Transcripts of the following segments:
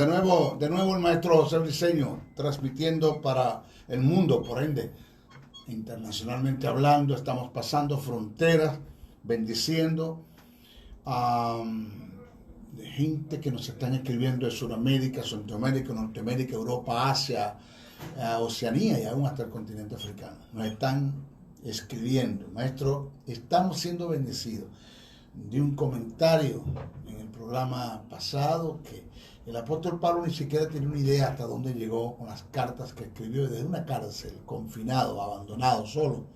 De nuevo el maestro José Briceño, transmitiendo para el mundo, por ende, internacionalmente hablando, estamos pasando fronteras, bendiciendo a de gente que nos están escribiendo de Sudamérica, Centroamérica, Norteamérica, Europa, Asia, Oceanía y aún hasta el continente africano. Nos están escribiendo, maestro, estamos siendo bendecidos. De un comentario en el programa pasado que el apóstol Pablo ni siquiera tiene una idea hasta dónde llegó con las cartas que escribió desde una cárcel, confinado, abandonado, solo.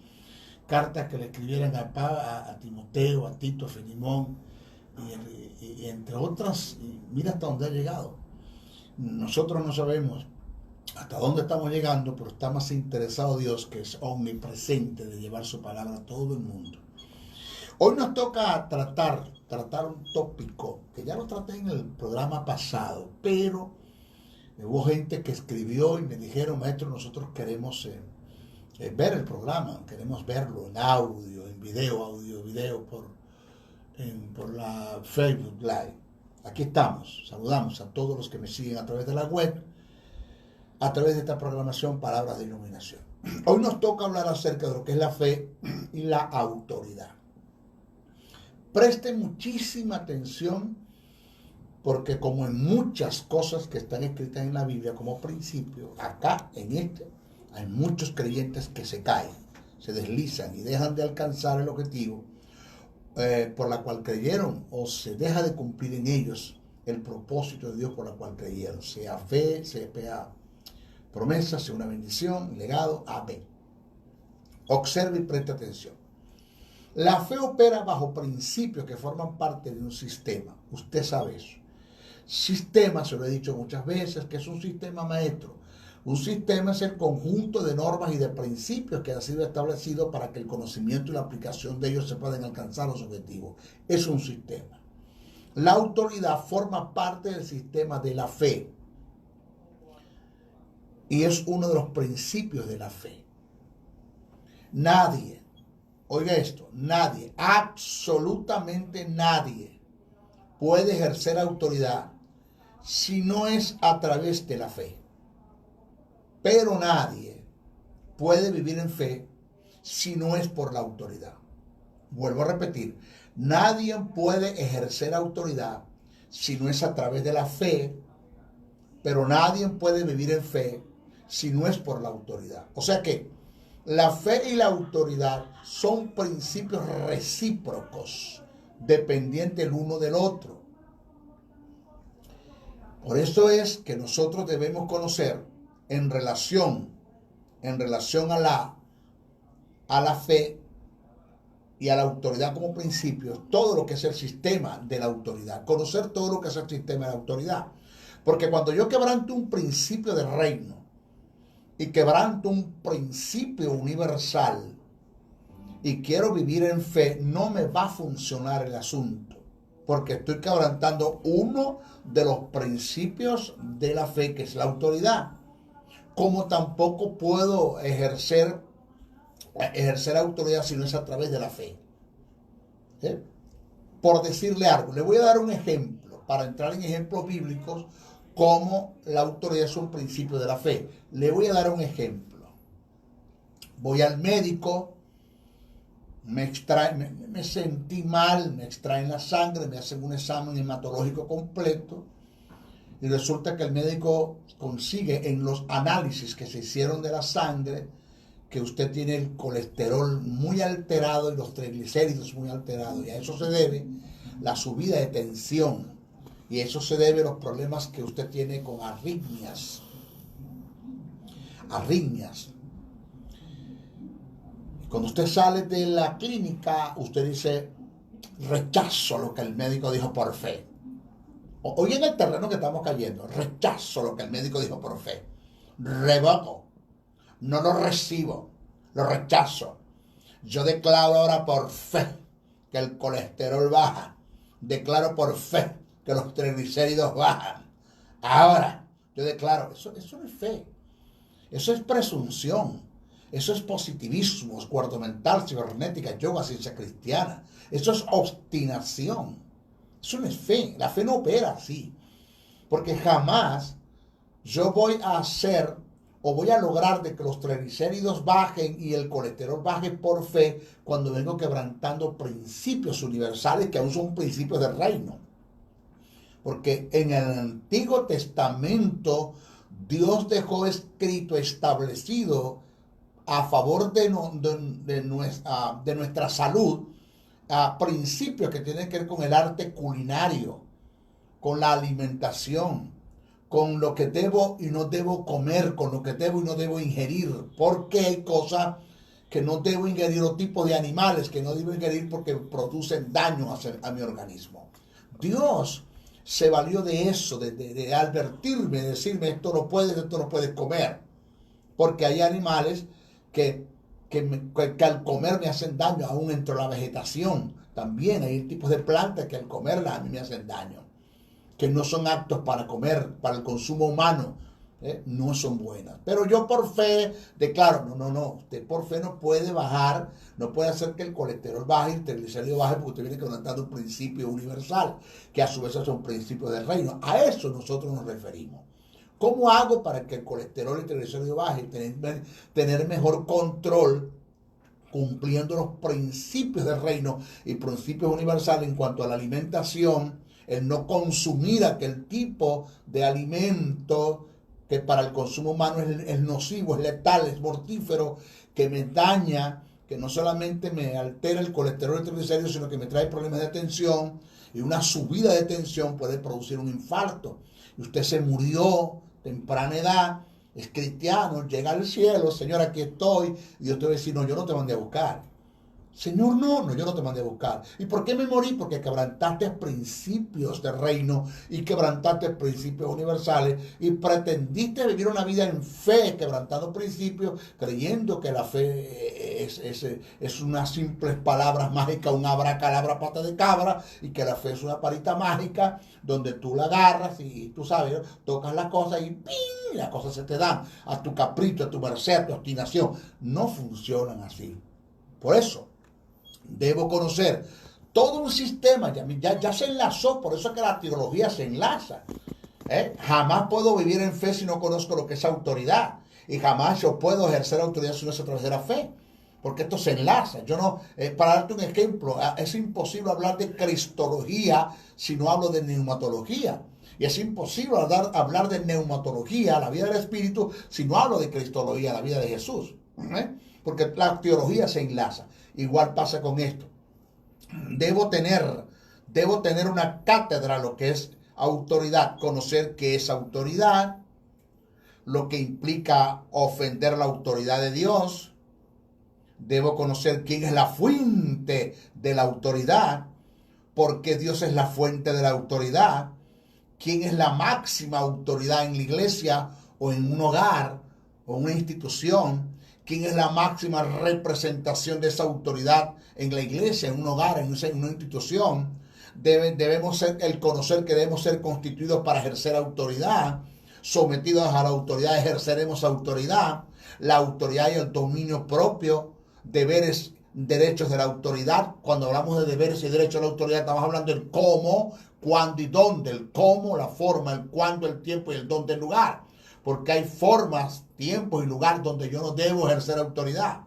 Cartas que le escribieran a Timoteo, a Tito, a Filemón, y entre otras, y mira hasta dónde ha llegado. Nosotros no sabemos hasta dónde estamos llegando, pero está más interesado Dios, que es omnipresente, de llevar su palabra a todo el mundo. Hoy nos toca tratar un tópico que ya lo traté en el programa pasado, pero hubo gente que escribió y me dijeron, maestro, nosotros queremos ver el programa, queremos verlo en audio, en video, por la Facebook Live. Aquí estamos, saludamos a todos los que me siguen a través de la web, a través de esta programación Palabras de Iluminación. Hoy nos toca hablar acerca de lo que es la fe y la autoridad. Presten muchísima atención porque como en muchas cosas que están escritas en la Biblia como principio, acá en hay muchos creyentes que se caen, se deslizan y dejan de alcanzar el objetivo por la cual creyeron, o se deja de cumplir en ellos el propósito de Dios por la cual creyeron, sea fe, sea promesa, sea una bendición, legado, amén. Observe y preste atención. La fe opera bajo principios que forman parte de un sistema. Usted sabe eso. Sistema, se lo he dicho muchas veces, que es un sistema maestro. Un sistema es el conjunto de normas y de principios que ha sido establecido para que el conocimiento y la aplicación de ellos se puedan alcanzar los objetivos. Es un sistema. La autoridad forma parte del sistema de la fe. Y es uno de los principios de la fe. Nadie, oiga esto, nadie, absolutamente nadie puede ejercer autoridad si no es a través de la fe. Pero nadie puede vivir en fe si no es por la autoridad. Vuelvo a repetir, nadie puede ejercer autoridad si no es a través de la fe, pero nadie puede vivir en fe si no es por la autoridad. O sea que la fe y la autoridad son principios recíprocos, dependientes el uno del otro. Por eso es que nosotros debemos conocer en relación a la fe y a la autoridad como principios, todo lo que es el sistema de la autoridad. Conocer todo lo que es el sistema de la autoridad. Porque cuando yo quebranto un principio del reino y quebranto un principio universal y quiero vivir en fe, no me va a funcionar el asunto. Porque estoy quebrantando uno de los principios de la fe, que es la autoridad. Como tampoco puedo ejercer autoridad si no es a través de la fe. ¿Sí? Por decirle algo, le voy a dar un ejemplo, para entrar en ejemplos bíblicos, como la autoridad es un principio de la fe. Le voy a dar un ejemplo. Voy al médico, me sentí mal, me extraen la sangre, me hacen un examen hematológico completo y resulta que el médico consigue en los análisis que se hicieron de la sangre que usted tiene el colesterol muy alterado y los triglicéridos muy alterados, y a eso se debe la subida de tensión, y eso se debe a los problemas que usted tiene con arritmias. Cuando usted sale de la clínica, usted dice, rechazo lo que el médico dijo por fe. Hoy en el terreno que estamos cayendo, rechazo lo que el médico dijo por fe. Revoco. No lo recibo. Lo rechazo. Yo declaro ahora por fe que el colesterol baja. Declaro por fe que los triglicéridos bajan. Ahora, yo declaro, eso no es fe. Eso es presunción. Eso es positivismo, es cuarto mental, cibernética, yoga, ciencia cristiana. Eso es obstinación. Eso no es fe. La fe no opera así. Porque jamás yo voy a hacer o voy a lograr de que los triglicéridos bajen y el colesterol baje por fe cuando vengo quebrantando principios universales que aún son principios del reino. Porque en el Antiguo Testamento Dios dejó escrito, establecido a favor de nuestra salud, a principios que tienen que ver con el arte culinario, con la alimentación, con lo que debo y no debo comer, con lo que debo y no debo ingerir, porque hay cosas que no debo ingerir, o tipos de animales que no debo ingerir porque producen daño a mi organismo. Dios se valió de eso, de advertirme, de decirme esto no puedes comer, porque hay animales que al comer me hacen daño, aún entre la vegetación. También hay tipos de plantas que al comerlas a mí me hacen daño, que no son aptos para comer, para el consumo humano, no son buenas. Pero yo por fe declaro, no, usted por fe no puede bajar, no puede hacer que el colesterol baje y el triglicérido baje, porque usted viene quebrantando un principio universal, que a su vez son principios del reino. A eso nosotros nos referimos. ¿Cómo hago para que el colesterol y el triglicérido baje y tener mejor control, cumpliendo los principios del reino y principios universales en cuanto a la alimentación, el no consumir aquel tipo de alimento que para el consumo humano es nocivo, es letal, es mortífero, que me daña, que no solamente me altera el colesterol y el triglicéridos, sino que me trae problemas de tensión, y una subida de tensión puede producir un infarto. Y usted se murió temprana edad, es cristiano, llega al cielo, Señor, aquí estoy, y Dios te va a decir, no, yo no te mandé a buscar. Señor, no, yo no te mandé a buscar. ¿Y por qué me morí? Porque quebrantaste principios del reino y quebrantaste principios universales y pretendiste vivir una vida en fe, quebrantando principios, creyendo que la fe es unas simples palabras mágicas, un abracadabra pata de cabra, y que la fe es una varita mágica donde tú la agarras y tú sabes, tocas la cosa y ¡ping! Las cosas se te dan a tu capricho, a tu merced, a tu obstinación. No funcionan así. Por eso debo conocer todo un sistema, ya se enlazó, por eso es que la teología se enlaza. Jamás puedo vivir en fe si no conozco lo que es autoridad, y jamás yo puedo ejercer autoridad si no es a través de la fe, porque esto se enlaza. Yo no, para darte un ejemplo, es imposible hablar de cristología si no hablo de neumatología. Y es imposible hablar de neumatología, la vida del Espíritu, si no hablo de cristología, la vida de Jesús. Porque la teología se enlaza. Igual pasa con esto. Debo tener una cátedra, lo que es autoridad, conocer qué es autoridad, lo que implica ofender la autoridad de Dios. Debo conocer quién es la fuente de la autoridad, por qué Dios es la fuente de la autoridad, quién es la máxima autoridad en la iglesia o en un hogar o una institución, quién es la máxima representación de esa autoridad en la iglesia, en un hogar, en una institución. Debemos conocer que debemos ser constituidos para ejercer autoridad, sometidos a la autoridad, ejerceremos autoridad, la autoridad y el dominio propio, deberes, derechos de la autoridad. Cuando hablamos de deberes y derechos de la autoridad, estamos hablando del cómo, cuándo y dónde. El cómo, la forma, el cuándo, el tiempo y el dónde, el lugar. Porque hay formas, tiempos y lugares donde yo no debo ejercer autoridad.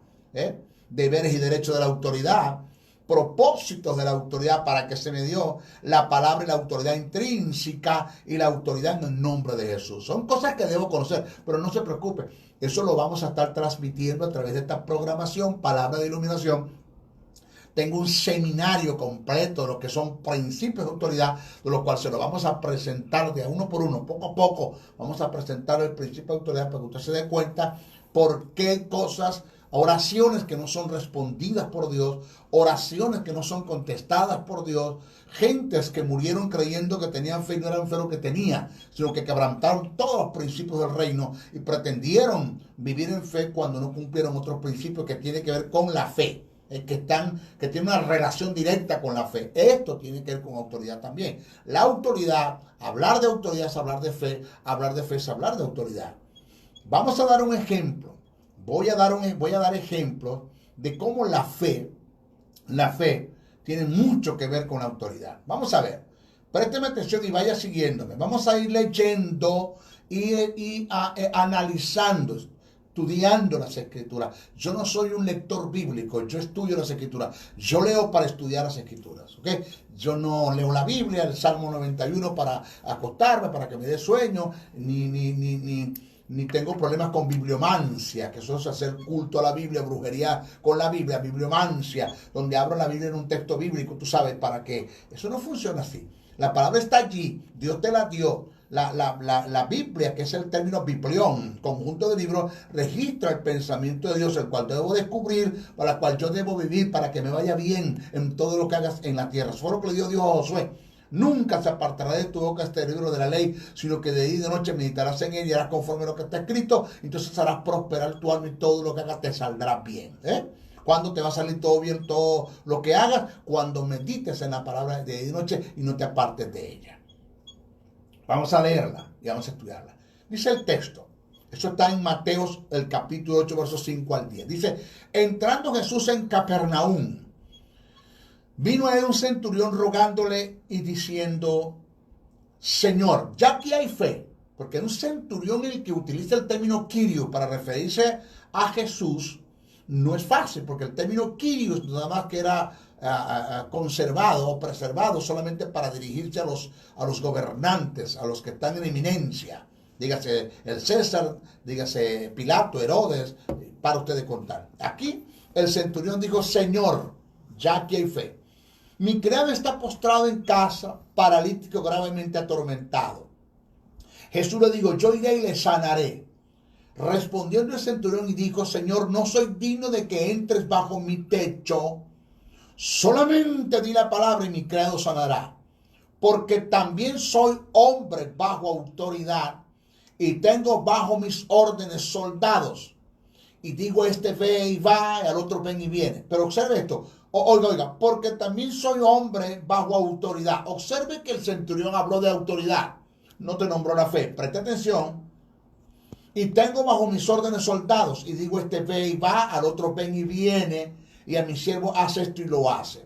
Deberes y derechos de la autoridad, propósitos de la autoridad para que se me dio la palabra y la autoridad intrínseca y la autoridad en el nombre de Jesús. Son cosas que debo conocer, pero no se preocupe. Eso lo vamos a estar transmitiendo a través de esta programación, Palabra de Iluminación. Tengo un seminario completo de lo que son principios de autoridad, de los cuales se lo vamos a presentar de uno por uno, poco a poco. Vamos a presentar el principio de autoridad para que usted se dé cuenta por qué cosas, oraciones que no son respondidas por Dios, oraciones que no son contestadas por Dios, gentes que murieron creyendo que tenían fe y no eran fe lo que tenían, sino que quebrantaron todos los principios del reino y pretendieron vivir en fe cuando no cumplieron otros principios que tienen que ver con la fe. Que tiene una relación directa con la fe. Esto tiene que ver con autoridad también. La autoridad, hablar de autoridad es hablar de fe es hablar de autoridad. Vamos a dar un ejemplo. Voy a dar ejemplos de cómo la fe tiene mucho que ver con la autoridad. Vamos a ver. Présteme atención y vaya siguiéndome. Vamos a ir leyendo y analizando, estudiando las escrituras. Yo no soy un lector bíblico, yo estudio las escrituras. Yo leo para estudiar las escrituras, ¿ok? Yo no leo la Biblia, el Salmo 91 para acostarme, para que me dé sueño, ni tengo problemas con bibliomancia, que eso es hacer culto a la Biblia, brujería con la Biblia, bibliomancia, donde abro la Biblia en un texto bíblico, tú sabes para qué. Eso no funciona así. La palabra está allí, Dios te la dio. La Biblia, que es el término biblión, conjunto de libros, registra el pensamiento de Dios, el cual debo descubrir, para el cual yo debo vivir, para que me vaya bien en todo lo que hagas en la tierra. Eso fue lo que le dio Dios a Josué. Nunca se apartará de tu boca este libro de la ley, sino que de día y de noche meditarás en él y harás conforme a lo que está escrito. Entonces harás prosperar tu alma y todo lo que hagas te saldrá bien. ¿Cuándo te va a salir todo bien, todo lo que hagas? Cuando medites en la palabra de día y de noche y no te apartes de ella. Vamos a leerla y vamos a estudiarla. Dice el texto. Eso está en Mateos, el capítulo 8, versos 5 al 10. Dice, entrando Jesús en Capernaum, vino a él un centurión rogándole y diciendo, Señor, ya que hay fe, porque un centurión el que utiliza el término Kyrios para referirse a Jesús, no es fácil, porque el término Kyrios nada más que era conservado o preservado solamente para dirigirse a los gobernantes, a los que están en eminencia. Dígase el César, dígase Pilato, Herodes, para ustedes contar. Aquí el centurión dijo, Señor, ya que hay fe. Mi criado está postrado en casa, paralítico, gravemente atormentado. Jesús le dijo, yo iré y le sanaré. Respondiendo el centurión y dijo, Señor, no soy digno de que entres bajo mi techo. Solamente di la palabra y mi criado sanará. Porque también soy hombre bajo autoridad y tengo bajo mis órdenes soldados. Y digo este ve y va, y al otro ven y viene. Pero observe esto. Oiga, porque también soy hombre bajo autoridad. Observe que el centurión habló de autoridad. No te nombró la fe. Preste atención. Y tengo bajo mis órdenes soldados. Y digo este ve y va, al otro ven y viene. Y a mi siervo hace esto y lo hace.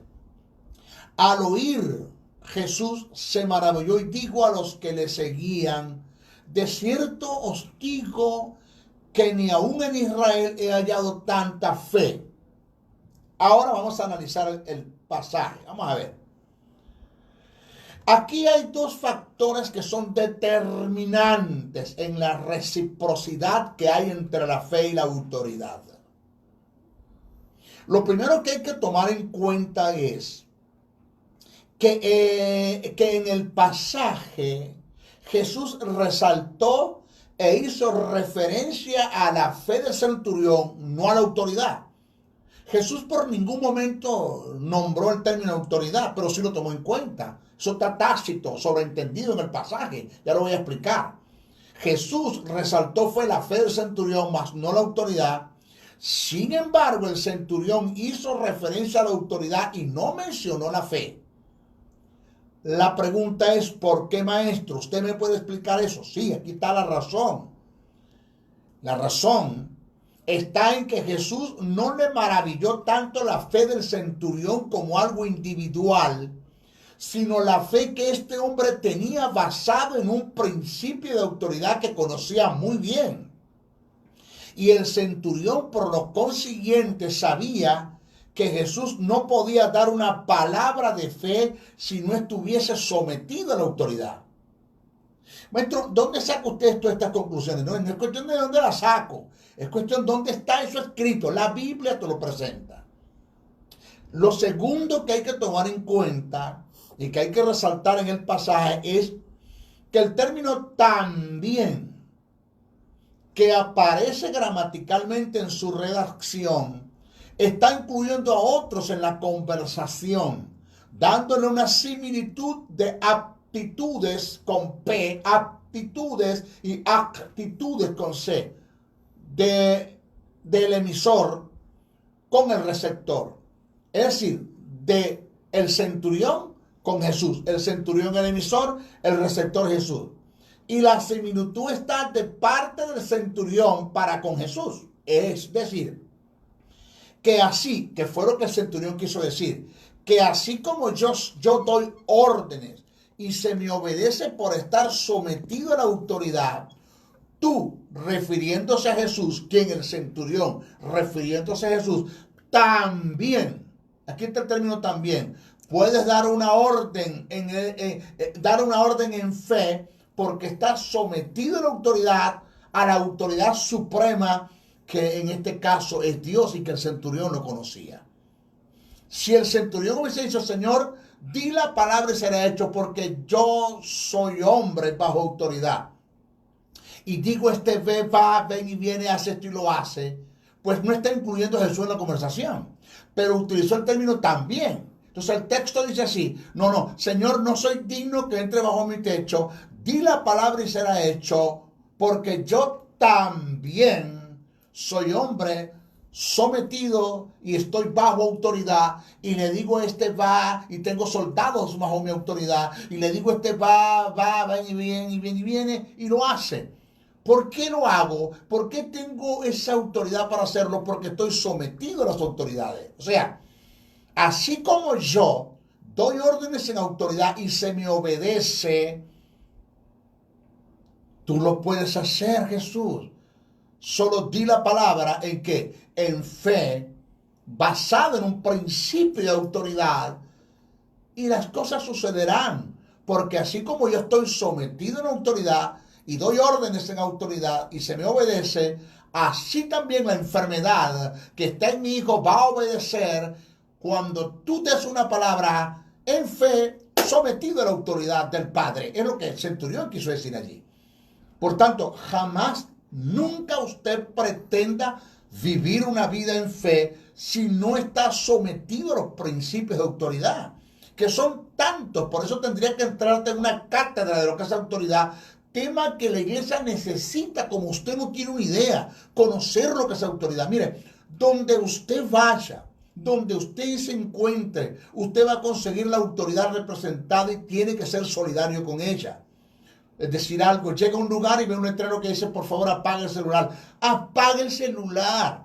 Al oír Jesús se maravilló y dijo a los que le seguían, de cierto os digo que ni aún en Israel he hallado tanta fe. Ahora vamos a analizar el pasaje. Vamos a ver. Aquí hay dos factores que son determinantes en la reciprocidad que hay entre la fe y la autoridad. Lo primero que hay que tomar en cuenta es que en el pasaje Jesús resaltó e hizo referencia a la fe del centurión, no a la autoridad. Jesús por ningún momento nombró el término autoridad, pero sí lo tomó en cuenta. Eso está tácito, sobreentendido en el pasaje. Ya lo voy a explicar. Jesús resaltó fue la fe del centurión, más no la autoridad. Sin embargo, el centurión hizo referencia a la autoridad y no mencionó la fe. La pregunta es, ¿por qué, maestro? ¿Usted me puede explicar eso? Sí, aquí está la razón. La razón está en que Jesús no le maravilló tanto la fe del centurión como algo individual, sino la fe que este hombre tenía basado en un principio de autoridad que conocía muy bien. Y el centurión, por lo consiguiente, sabía que Jesús no podía dar una palabra de fe si no estuviese sometido a la autoridad. Maestro, ¿dónde saca usted todas estas conclusiones? No es cuestión de dónde las saco. Es cuestión de dónde está eso escrito. La Biblia te lo presenta. Lo segundo que hay que tomar en cuenta y que hay que resaltar en el pasaje es que el término también, que aparece gramaticalmente en su redacción, está incluyendo a otros en la conversación, dándole una similitud de aptitudes con P, aptitudes y actitudes con C, del emisor con el receptor. Es decir, de el centurión con Jesús, el centurión el emisor, el receptor Jesús. Y la similitud está de parte del centurión para con Jesús. Es decir, que así, que fue lo que el centurión quiso decir, que así como yo doy órdenes y se me obedece por estar sometido a la autoridad, tú, refiriéndose a Jesús, quien el centurión, refiriéndose a Jesús, también, aquí está el término también, puedes dar una orden dar una orden en fe porque estás sometido a la autoridad suprema, que en este caso es Dios y que el centurión lo conocía. Si el centurión hubiese dicho, Señor, di la palabra y será hecho, porque yo soy hombre bajo autoridad, y digo ve, va, ven y viene, hace esto y lo hace, pues no está incluyendo a Jesús en la conversación, pero utilizó el término también. Entonces el texto dice así, no, Señor, no soy digno que entre bajo mi techo, di la palabra y será hecho, porque yo también soy hombre sometido y estoy bajo autoridad, y le digo va, y tengo soldados bajo mi autoridad, y le digo va, ven y viene, y lo hace. ¿Por qué lo hago? ¿Por qué tengo esa autoridad para hacerlo? Porque estoy sometido a las autoridades. O sea, así como yo doy órdenes en autoridad y se me obedece, tú lo puedes hacer, Jesús. Solo di la palabra en que, en fe, basada en un principio de autoridad, y las cosas sucederán. Porque así como yo estoy sometido en autoridad y doy órdenes en autoridad y se me obedece, así también la enfermedad que está en mi hijo va a obedecer cuando tú des una palabra en fe, sometido a la autoridad del Padre. Es lo que el centurión quiso decir allí. Por tanto, jamás, nunca usted pretenda vivir una vida en fe si no está sometido a los principios de autoridad, que son tantos. Por eso tendría que entrarte en una cátedra de lo que es autoridad, tema que la iglesia necesita, como usted no tiene una idea, conocer lo que es autoridad. Mire, donde usted vaya, donde usted se encuentre, usted va a conseguir la autoridad representada y tiene que ser solidario con ella. Es decir, algo, llega a un lugar y ve un letrero que dice, por favor, apague el celular. Apague el celular.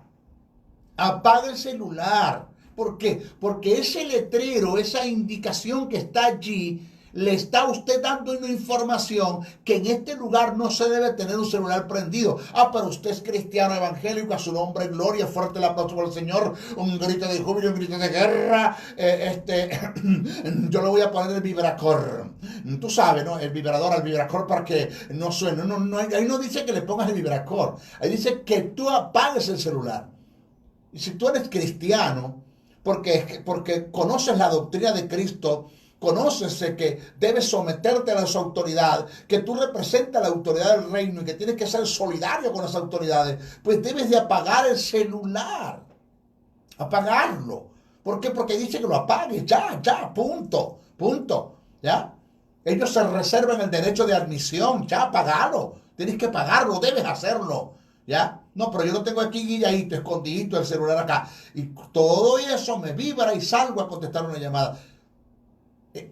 Apague el celular. ¿Por qué? Porque ese letrero, esa indicación que está allí, le está a usted dando una información que en este lugar no se debe tener un celular prendido. Pero usted es cristiano evangélico, a su nombre gloria, fuerte el aplauso por el Señor, un grito de júbilo, un grito de guerra. Yo le voy a poner el vibracor. Tú sabes, ¿no? El vibrador al vibracor para que no suene. Ahí no dice que le pongas el vibracor. Ahí dice que tú apagues el celular. Y si tú eres cristiano, porque conoces la doctrina de Cristo, conoces que debes someterte a las autoridades, que tú representas la autoridad del reino y que tienes que ser solidario con las autoridades, pues debes de apagar el celular. Apagarlo. ¿Por qué? Porque dice que lo apagues. Ya, punto. ¿Ya? Ellos se reservan el derecho de admisión. Ya, pagalo. Tienes que pagarlo, debes hacerlo. ¿Ya? No, pero yo lo tengo aquí guilladito, escondidito, el celular acá. Y todo eso me vibra y salgo a contestar una llamada.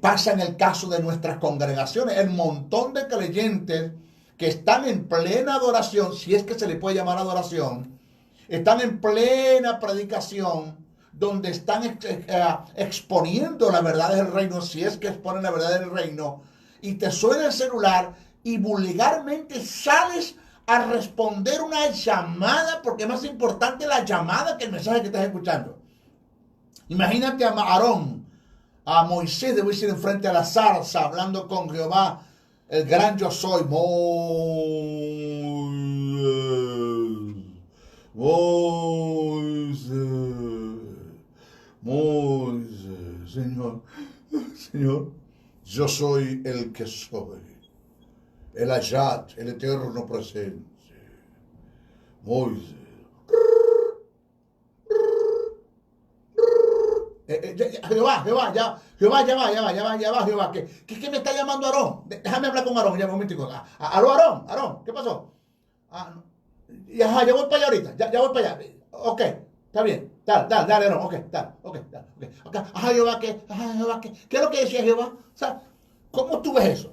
Pasa en el caso de nuestras congregaciones. El montón de creyentes que están en plena adoración, si es que se le puede llamar adoración, están en plena predicación, donde están exponiendo la verdad del reino, si es que exponen la verdad del reino, y te suena el celular y vulgarmente sales a responder una llamada, porque es más importante la llamada que el mensaje que estás escuchando. Imagínate a Aarón, a Moisés, debo decir, enfrente a la zarza, hablando con Jehová, el gran yo soy. Moisés, Señor, yo soy el que soy, el Ayat, el eterno presente. Moisés. Jehová, ¿qué me está llamando Aarón? Déjame hablar con Aarón, ya un momentico. Aló, Aarón, ¿qué pasó? Ya voy para allá ahorita, ya voy para allá. Ok, está bien, dale, Aarón, ok. Jehová, ¿qué es lo que decía Jehová? O sea, ¿cómo tú ves eso?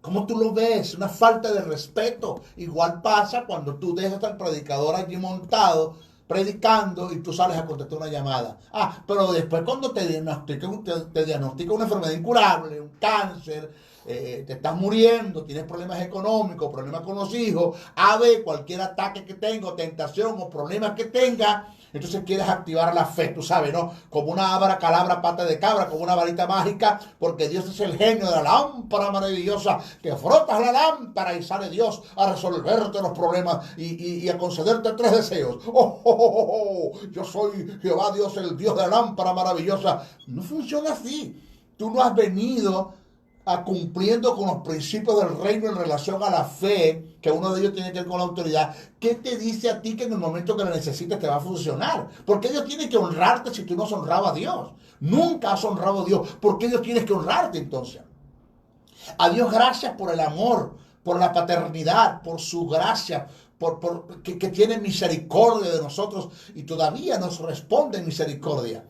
¿Cómo tú lo ves? Una falta de respeto. Igual pasa cuando tú dejas al predicador allí montado, predicando y tú sales a contestar una llamada. Pero después cuando te diagnostican una enfermedad incurable, un cáncer, te estás muriendo, tienes problemas económicos, problemas con los hijos, cualquier ataque que tenga, tentación o problemas que tenga, entonces quieres activar la fe, tú sabes, ¿no? Como una abracadabra, pata de cabra, como una varita mágica, porque Dios es el genio de la lámpara maravillosa, que frotas la lámpara y sale Dios a resolverte los problemas y a concederte 3 deseos. Yo soy Jehová Dios, el Dios de la lámpara maravillosa. No funciona así. Tú no has venido cumpliendo con los principios del reino en relación a la fe, que uno de ellos tiene que ver con la autoridad. ¿Qué te dice a ti que en el momento que lo necesites te va a funcionar? ¿Por qué Dios tiene que honrarte si tú no has honrado a Dios? Nunca has honrado a Dios. ¿Por qué Dios tiene que honrarte entonces? A Dios gracias por el amor, por la paternidad, por su gracia, que tiene misericordia de nosotros y todavía nos responde en misericordia.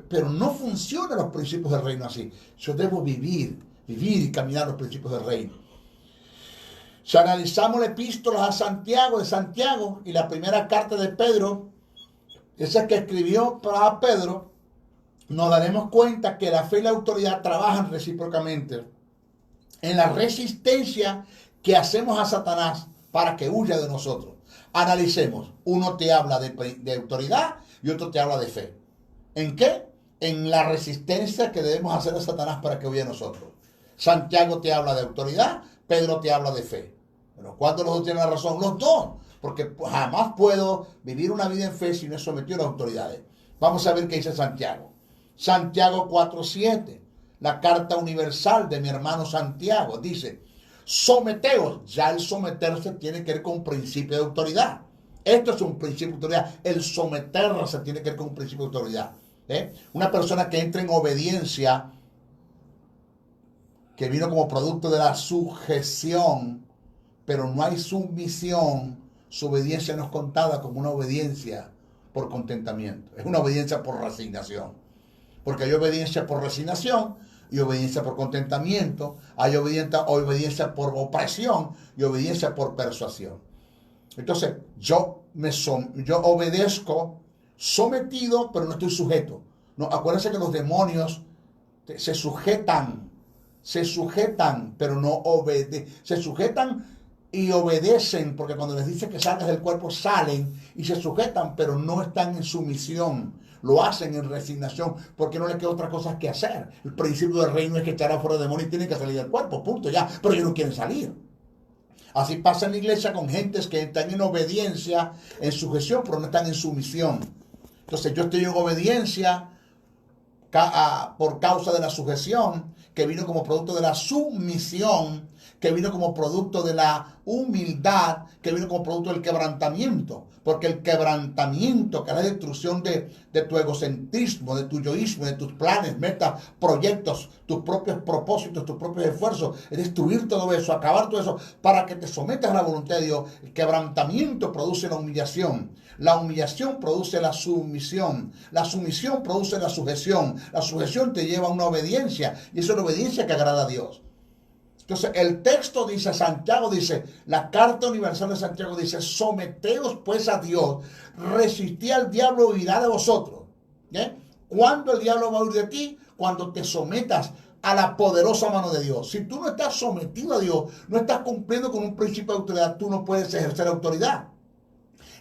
Pero no funcionan los principios del reino así. Yo debo vivir y caminar los principios del reino. Si analizamos la epístola de Santiago y la primera carta de Pedro, esa que escribió para Pedro, nos daremos cuenta que la fe y la autoridad trabajan recíprocamente en la resistencia que hacemos a Satanás para que huya de nosotros. Analicemos. Uno te habla de autoridad y otro te habla de fe. ¿En qué? En la resistencia que debemos hacer a Satanás para que huya de nosotros. Santiago te habla de autoridad, Pedro te habla de fe. Pero ¿cuándo los dos tienen la razón? Los dos. Porque jamás puedo vivir una vida en fe si no he sometido a las autoridades. Vamos a ver qué dice Santiago. Santiago 4:7. La carta universal de mi hermano Santiago dice: someteos. Ya el someterse tiene que ver con un principio de autoridad. Esto es un principio de autoridad. El someterse tiene que ver con un principio de autoridad. Una persona que entra en obediencia, que vino como producto de la sujeción, pero no hay sumisión, su obediencia no es contada como una obediencia por contentamiento. Es una obediencia por resignación. Porque hay obediencia por resignación y obediencia por contentamiento. Hay obediencia por opresión y obediencia por persuasión. Entonces, yo obedezco sometido, pero no estoy sujeto. No, acuérdense que los demonios se sujetan, pero no obedecen. Se sujetan y obedecen, porque cuando les dice que salgas del cuerpo, salen y se sujetan, pero no están en sumisión. Lo hacen en resignación, porque no les queda otra cosa que hacer. El principio del reino es que echará fuera demonios y tienen que salir del cuerpo, punto, ya. Pero ellos no quieren salir. Así pasa en la iglesia con gentes que están en obediencia, en sujeción, pero no están en sumisión. Entonces yo estoy en obediencia por causa de la sujeción, que vino como producto de la sumisión, que vino como producto de la humildad, que vino como producto del quebrantamiento. Porque el quebrantamiento, que es la destrucción de tu egocentrismo, de tu yoísmo, de tus planes, metas, proyectos, tus propios propósitos, tus propios esfuerzos, es destruir todo eso, acabar todo eso, para que te sometas a la voluntad de Dios. El quebrantamiento produce la humillación produce la sumisión produce la sujeción te lleva a una obediencia, y esa es la obediencia que agrada a Dios. Entonces el texto dice, Santiago dice, la carta universal de Santiago dice: someteos pues a Dios, resistid al diablo, huirá de vosotros. ¿Cuándo el diablo va a huir de ti? Cuando te sometas a la poderosa mano de Dios. Si tú no estás sometido a Dios, no estás cumpliendo con un principio de autoridad, tú no puedes ejercer autoridad.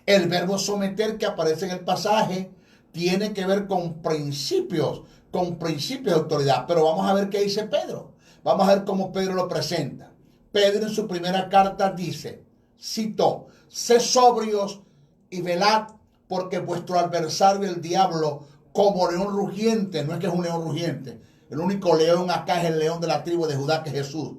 El verbo someter que aparece en el pasaje tiene que ver con principios de autoridad. Pero vamos a ver qué dice Pedro. Vamos a ver cómo Pedro lo presenta. Pedro en su primera carta dice, citó: sé sobrios y velad, porque vuestro adversario el diablo, como león rugiente, no es que es un león rugiente, el único león acá es el león de la tribu de Judá, que es Jesús.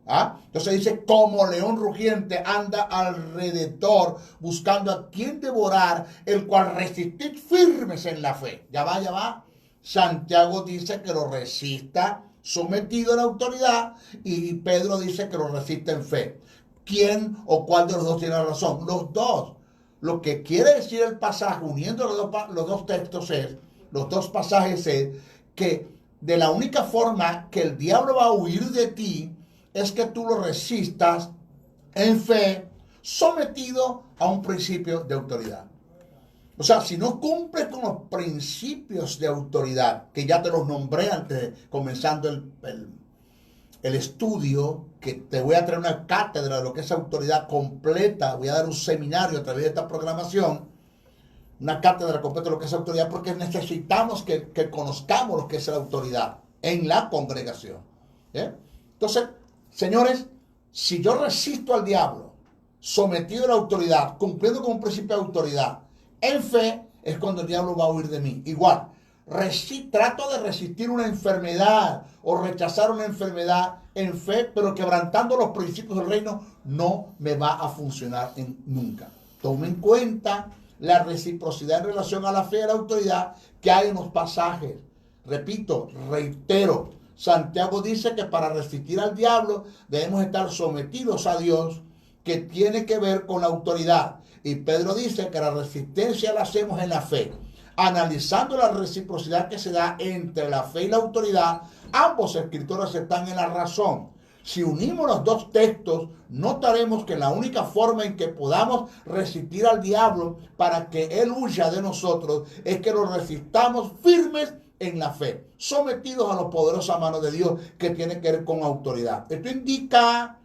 Entonces dice, como león rugiente anda alrededor buscando a quien devorar, el cual resistid firmes en la fe. Ya va. Santiago dice que lo resista sometido a la autoridad, y Pedro dice que lo resiste en fe. ¿Quién o cuál de los dos tiene razón? Los dos. Lo que quiere decir el pasaje, uniendo los dos textos, los dos pasajes, es que de la única forma que el diablo va a huir de ti es que tú lo resistas en fe, sometido a un principio de autoridad. O sea, si no cumples con los principios de autoridad, que ya te los nombré antes, comenzando el estudio, que te voy a traer una cátedra de lo que es autoridad completa, voy a dar un seminario a través de esta programación, una cátedra completa de lo que es autoridad, porque necesitamos que conozcamos lo que es la autoridad en la congregación. ¿Eh? Entonces, señores, si yo resisto al diablo, sometido a la autoridad, cumpliendo con un principio de autoridad, en fe, es cuando el diablo va a huir de mí. Igual, trato de resistir una enfermedad o rechazar una enfermedad en fe, pero quebrantando los principios del reino, no me va a funcionar nunca. Tome en cuenta la reciprocidad en relación a la fe y a la autoridad que hay en los pasajes. Repito, reitero, Santiago dice que para resistir al diablo debemos estar sometidos a Dios, que tiene que ver con la autoridad. Y Pedro dice que la resistencia la hacemos en la fe. Analizando la reciprocidad que se da entre la fe y la autoridad, ambos escritores están en la razón. Si unimos los dos textos, notaremos que la única forma en que podamos resistir al diablo para que él huya de nosotros es que lo resistamos firmes en la fe, sometidos a la poderosa mano de Dios que tiene que ver con autoridad. Esto indica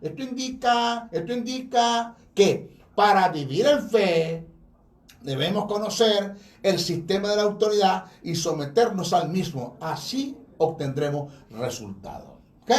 que para vivir en fe debemos conocer el sistema de la autoridad y someternos al mismo. Así obtendremos resultados. ¿Ok?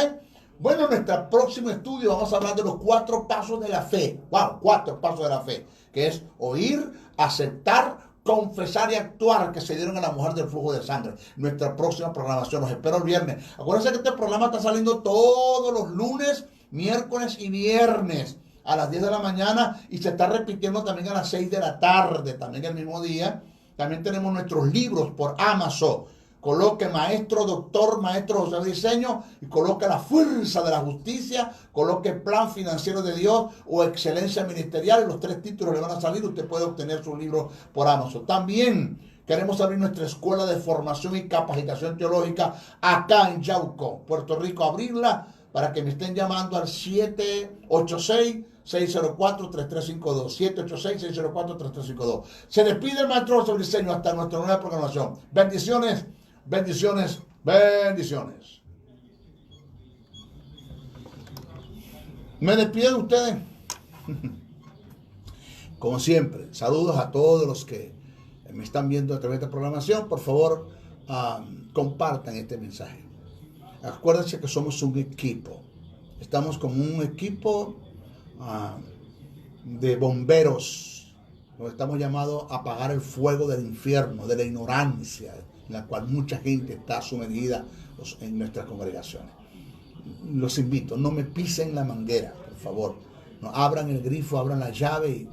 Bueno, en nuestro próximo estudio vamos a hablar de los 4 pasos de la fe. Wow, 4 pasos de la fe, que es oír, aceptar, confesar y actuar, que se dieron a la mujer del flujo de sangre. Nuestra próxima programación, los espero el viernes. Acuérdense que este programa está saliendo todos los lunes, miércoles y viernes a las 10 de la mañana y se está repitiendo también a las 6 de la tarde, también el mismo día. También tenemos nuestros libros por Amazon. Coloque maestro, doctor, maestro José de Diseño y coloque la fuerza de la justicia, coloque plan financiero de Dios o excelencia ministerial. Los 3 títulos le van a salir. Usted puede obtener su libro por Amazon. También queremos abrir nuestra escuela de formación y capacitación teológica acá en Yauco, Puerto Rico. Abrirla para que me estén llamando al 786-604-3352. 786-604-3352. Se despide el maestro José de Diseño hasta nuestra nueva programación. Bendiciones. Bendiciones, bendiciones. Me despido de ustedes. Como siempre, saludos a todos los que me están viendo a través de esta programación. Por favor, compartan este mensaje. Acuérdense que somos un equipo. Estamos como un equipo de bomberos. Nos estamos llamados a apagar el fuego del infierno, de la ignorancia, en la cual mucha gente está sumergida en nuestras congregaciones. Los invito, no me pisen la manguera, por favor. No, abran el grifo, abran la llave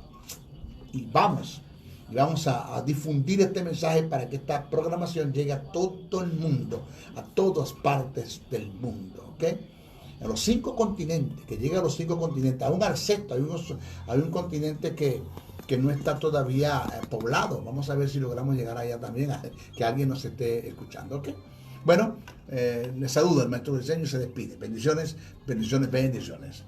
y vamos. Y vamos a difundir este mensaje para que esta programación llegue a todo el mundo, a todas partes del mundo, ¿ok? En los 5 continentes, que llegue a los 5 continentes, aún al sexto, hay un continente que no está todavía poblado. Vamos a ver si logramos llegar allá también, que alguien nos esté escuchando, ¿ok? Bueno, les saludo el maestro de diseño y se despide. Bendiciones, bendiciones, bendiciones.